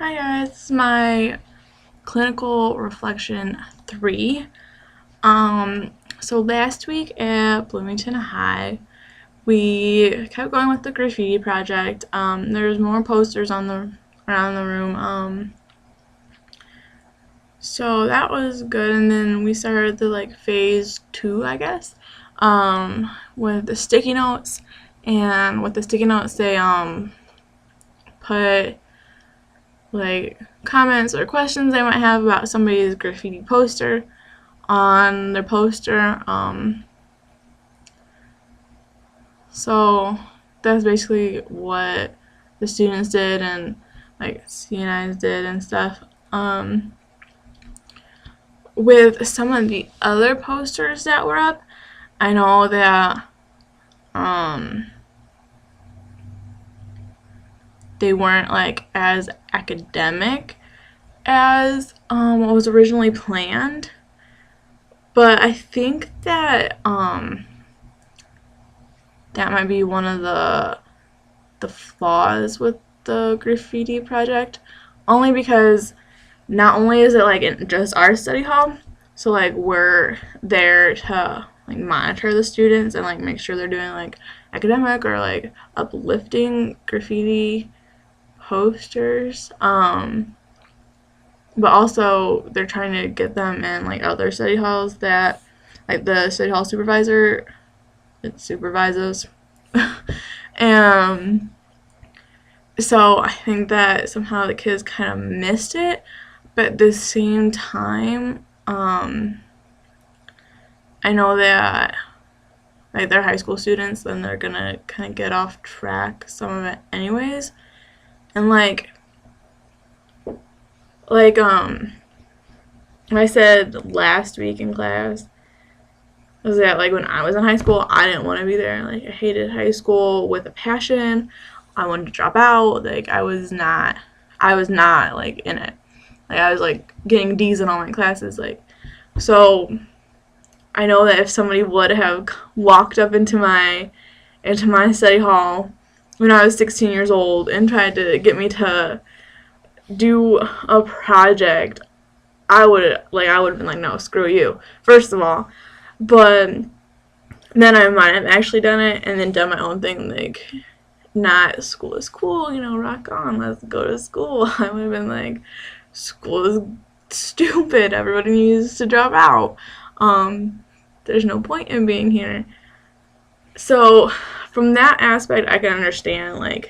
Hi guys, this is my clinical reflection 3. So last week at Bloomington High, we kept going with the graffiti project. There's more posters on the around the room. So that was good, and then we started the phase 2, I guess, with the sticky notes. And with the sticky notes, they put comments or questions they might have about somebody's graffiti poster on their poster. So that's basically what the students did and CNIs did and stuff. With some of the other posters that were up, I know that they weren't as academic as what was originally planned. But I think that that might be one of the flaws with the graffiti project, only because not only is it in just our study hall, so we're there to monitor the students and make sure they're doing academic or uplifting graffiti posters, but also they're trying to get them in other study halls that the study hall supervisor supervises. And so I think that somehow the kids kind of missed it, but at the same time, I know that they're high school students, and they're gonna kind of get off track some of it anyways. And I said last week in class, was that when I was in high school, I didn't want to be there. I hated high school with a passion. I wanted to drop out. I was not in it. I was getting D's in all my classes. So I know that if somebody would have walked up into my study hall when I was 16 years old and tried to get me to do a project, I would have been no, screw you, first of all. But then I might have actually done it and then done my own thing, not school is cool, rock on, let's go to school. I would have been school is stupid, everybody needs to drop out. There's no point in being here. So from that aspect, I can understand,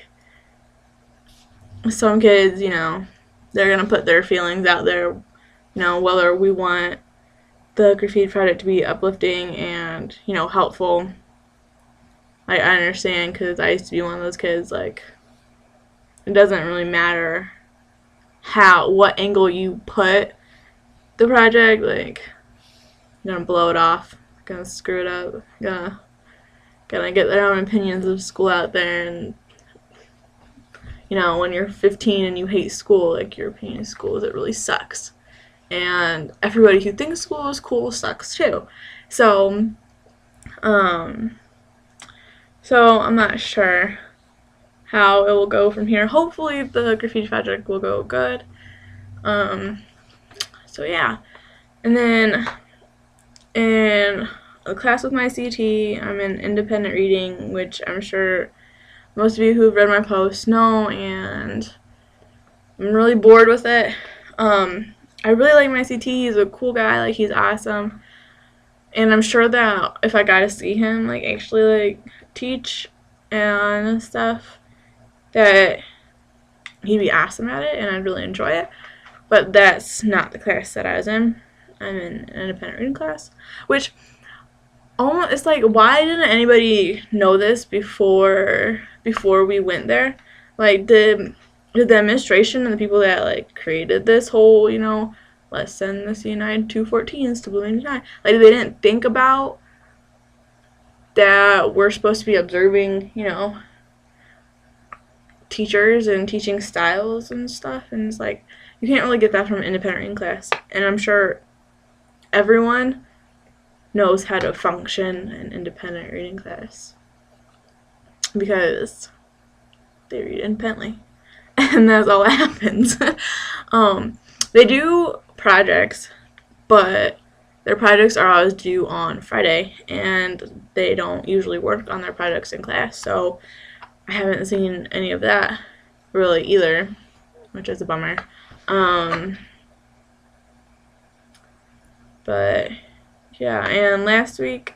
some kids, they're gonna put their feelings out there, whether we want the graffiti project to be uplifting and helpful. I understand, because I used to be one of those kids. It doesn't really matter what angle you put the project. Gonna blow it off, gonna screw it up, gonna get their own opinions of school out there. And when you're 15 and you hate school, your opinion of school is it really sucks. And everybody who thinks school is cool sucks too. So I'm not sure how it will go from here. Hopefully the graffiti project will go good. So yeah. And then in a class with my CT, I'm in independent reading, which I'm sure most of you who've read my posts know, and I'm really bored with it. I really like my CT. He's a cool guy. He's awesome. And I'm sure that if I got to see him, actually, teach and stuff, that he'd be awesome at it, and I'd really enjoy it. But that's not the class that I was in. I'm in an independent reading class, which almost, it's why didn't anybody know this before we went there? The administration and the people that created this whole let's send the C9 214s to Bloomington High, they didn't think about that we're supposed to be observing teachers and teaching styles and stuff. And it's you can't really get that from an independent reading class. And I'm sure everyone knows how to function an independent reading class because they read independently. and that's all that happens. They do projects, but their projects are always due on Friday, and they don't usually work on their projects in class, so I haven't seen any of that really either, which is a bummer. But yeah, and last week,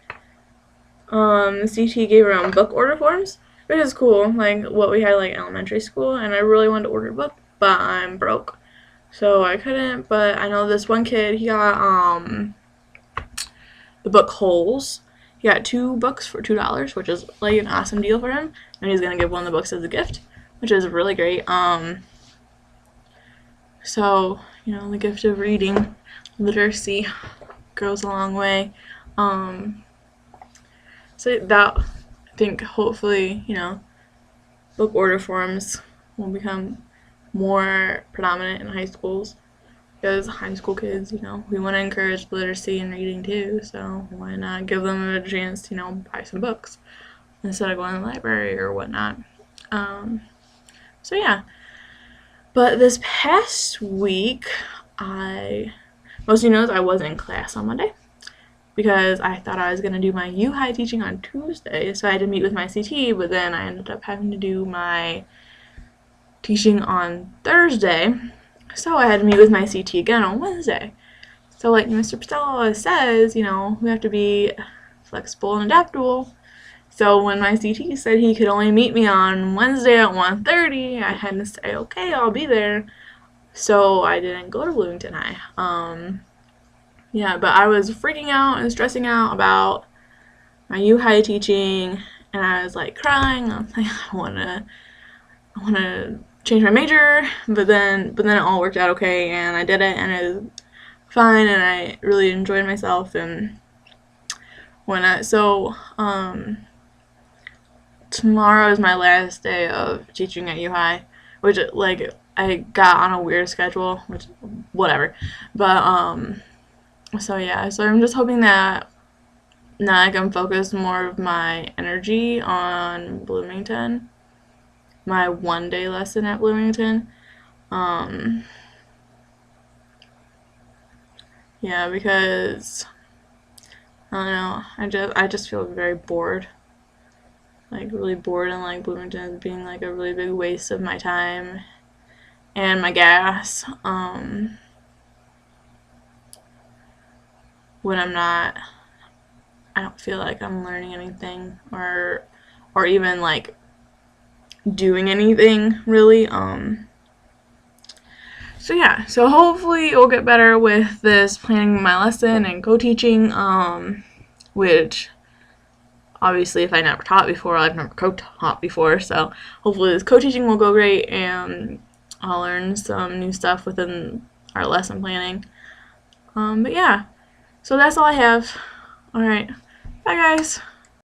the CT gave around book order forms, which is cool, like what we had like elementary school, and I really wanted to order a book, but I'm broke, so I couldn't. But I know this one kid, he got the book Holes. He got 2 books for $2, which is like an awesome deal for him, and he's gonna give one of the books as a gift, which is really great. So the gift of reading, literacy, goes a long way. So that, I think, hopefully, book order forms will become more predominant in high schools, because high school kids, we want to encourage literacy and reading too, so why not give them a chance to, buy some books instead of going to the library or whatnot. So yeah. But this past week, most of you know I wasn't in class on Monday because I thought I was going to do my U-High teaching on Tuesday, so I had to meet with my CT, but then I ended up having to do my teaching on Thursday, so I had to meet with my CT again on Wednesday. So like Mr. Pistella says, we have to be flexible and adaptable. So when my CT said he could only meet me on Wednesday at 1:30, I had to say, okay, I'll be there. So I didn't go to Bloomington High. Yeah, but I was freaking out and stressing out about my U-High teaching, and I was like crying. I was like, I wanna change my major, but then it all worked out okay, and I did it, and it was fine, and I really enjoyed myself and whatnot. So tomorrow is my last day of teaching at U-High, which like I got on a weird schedule, which whatever. But so yeah, so I'm just hoping that now I can focus more of my energy on Bloomington, my 1-day lesson at Bloomington. Yeah, because I don't know, I just feel very bored. Like really bored, and like Bloomington being like a really big waste of my time and my gas. When I don't feel like I'm learning anything or even like doing anything really. So yeah, so hopefully it'll get better with this planning my lesson and co-teaching, which obviously if I never taught before, I've never co-taught before, so hopefully this co-teaching will go great and I'll learn some new stuff within our lesson planning. But yeah, so that's all I have. Alright, bye guys.